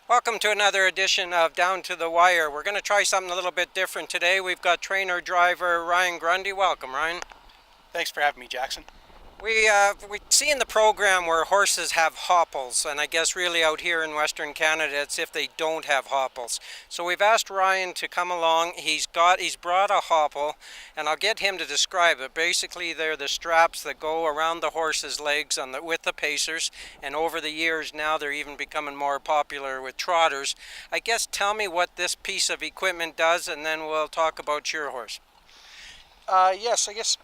Welcome to another edition of Down to the Wire. We're going to try something a little bit different today. We've got trainer driver Ryan Grundy. Welcome, Ryan. Thanks for having me, Jackson. We see in the program where horses have hobbles, and I guess really out here in Western Canada it's if they don't have hobbles. So we've asked Ryan to come along. He's brought a hobble, and I'll get him to describe it. Basically, they're the straps that go around the horse's legs with the pacers, and over the years now they're even becoming more popular with trotters. I guess tell me what this piece of equipment does, and then we'll talk about your horse. Yes, I guess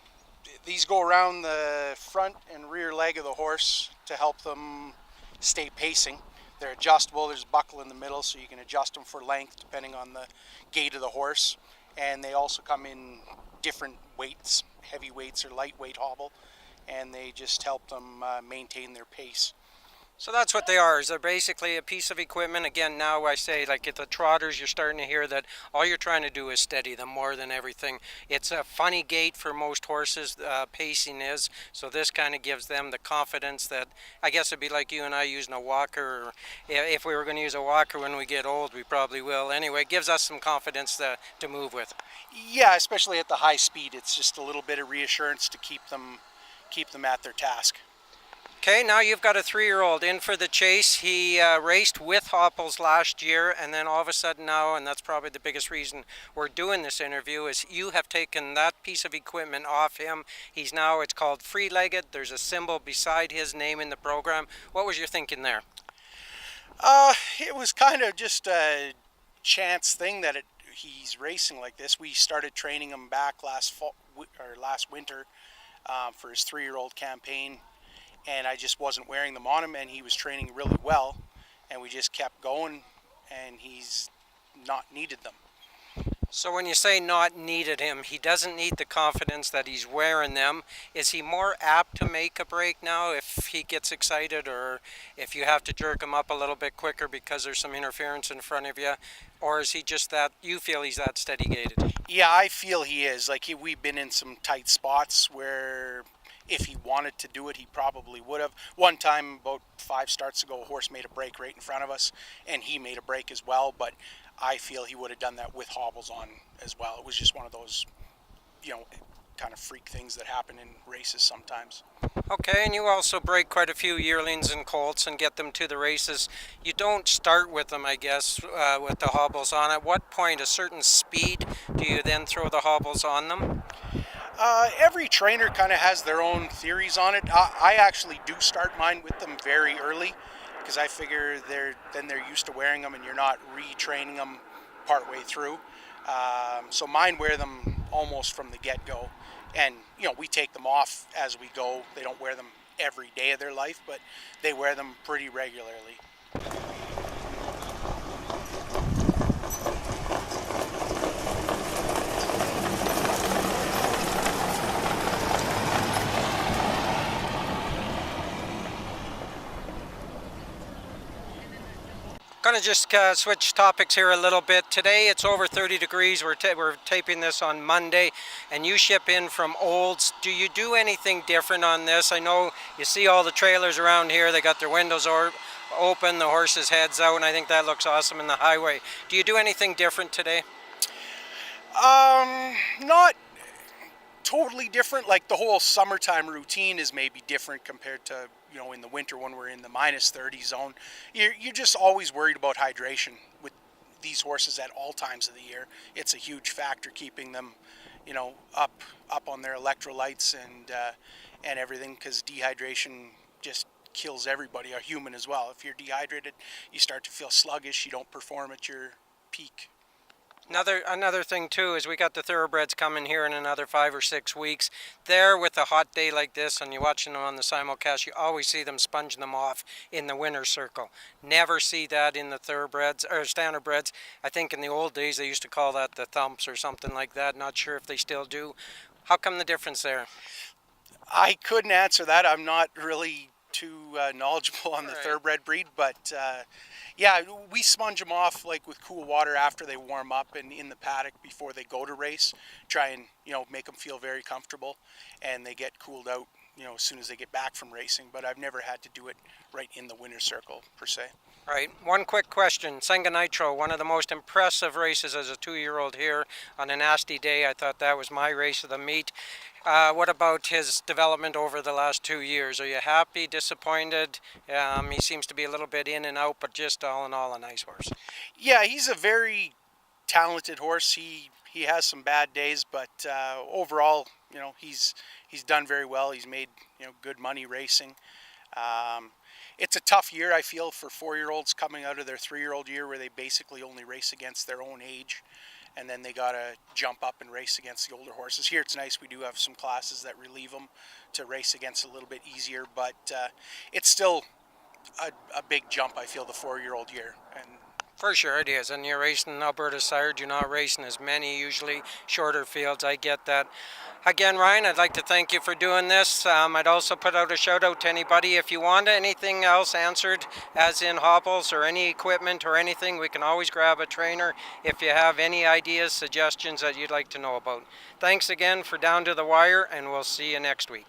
these go around the front and rear leg of the horse to help them stay pacing. They're adjustable. There's a buckle in the middle so you can adjust them for length depending on the gait of the horse. And they also come in different weights, heavy weights or lightweight hobble, and they just help them maintain their pace. So that's what they are. They're basically a piece of equipment. Again, now I say, like at the trotters, you're starting to hear that all you're trying to do is steady them more than everything. It's a funny gait for most horses, pacing is. So this kind of gives them the confidence that, I guess it'd be like you and I using a walker. Or if we were going to use a walker when we get old, we probably will. Anyway, it gives us some confidence to move with. Yeah, especially at the high speed. It's just a little bit of reassurance to keep them at their task. Okay, now you've got a 3-year-old in for the chase. He raced with Hobbles last year, and then all of a sudden now, and that's probably the biggest reason we're doing this interview, is you have taken that piece of equipment off him. He's now, it's called free-legged. There's a symbol beside his name in the program. What was your thinking there? It was kind of just a chance thing that he's racing like this. We started training him back last winter for his 3-year-old campaign. And I just wasn't wearing them on him, and he was training really well, and we just kept going, and he's not needed them. So when you say not needed him, he doesn't need the confidence that he's wearing them. Is he more apt to make a break now if he gets excited, or if you have to jerk him up a little bit quicker because there's some interference in front of you? Or is he just that, you feel he's that steady-gated? Yeah, I feel he is. Like, we've been in some tight spots where if he wanted to do it, he probably would have. One time, about 5 starts ago, a horse made a break right in front of us, and he made a break as well, but I feel he would have done that with hobbles on as well. It was just one of those, kind of freak things that happen in races sometimes. Okay, and you also break quite a few yearlings and colts and get them to the races. You don't start with them, I guess, with the hobbles on. At what point, a certain speed, do you then throw the hobbles on them? Every trainer kind of has their own theories on it. I actually do start mine with them very early because I figure they're used to wearing them and you're not retraining them partway through. So mine wear them almost from the get-go. And, we take them off as we go. They don't wear them every day of their life, but they wear them pretty regularly. Going to just switch topics here a little bit. Today it's over 30 degrees. We're taping this on Monday, and you ship in from Olds. Do you do anything different on this? I know you see all the trailers around here. They got their windows open, the horses' heads out, and I think that looks awesome in the highway. Do you do anything different today? Not totally different. Like, the whole summertime routine is maybe different compared to in the winter when we're in the -30 zone. You're just always worried about hydration with these horses at all times of the year. It's a huge factor keeping them up on their electrolytes and everything, because dehydration just kills everybody, a human as well. If you're dehydrated, you start to feel sluggish, you don't perform at your peak. Another thing too is we got the Thoroughbreds coming here in another 5 or 6 weeks. There, with a hot day like this, and you're watching them on the simulcast, you always see them sponging them off in the winter circle. Never see that in the Thoroughbreds or Standardbreds. I think in the old days they used to call that the thumps or something like that. Not sure if they still do. How come the difference there? I couldn't answer that. I'm not really too knowledgeable on the Thoroughbred breed, but yeah, we sponge them off like with cool water after they warm up and in the paddock before they go to race. Try and make them feel very comfortable, and they get cooled out as soon as they get back from racing. But I've never had to do it right in the winter circle per se. Right. One quick question. Sega Nitro, one of the most impressive races as a 2-year-old here on a nasty day. I thought that was my race of the meet. What about his development over the last 2 years? Are you happy, disappointed? He seems to be a little bit in and out, but just all in all, a nice horse. Yeah, he's a very talented horse. He has some bad days, but overall, he's done very well. He's made good money racing. Um, it's a tough year, I feel, for 4-year-olds coming out of their 3-year-old year, where they basically only race against their own age, and then they gotta jump up and race against the older horses. Here, it's nice we do have some classes that relieve them to race against a little bit easier, but it's still a big jump, I feel, the 4-year-old year. And For sure it is, and you're racing Alberta sire, you're not racing as many, usually shorter fields, I get that. Again, Ryan, I'd like to thank you for doing this. I'd also put out a shout out to anybody. If you want anything else answered, as in hobbles or any equipment or anything, we can always grab a trainer if you have any ideas, suggestions that you'd like to know about. Thanks again for Down to the Wire, and we'll see you next week.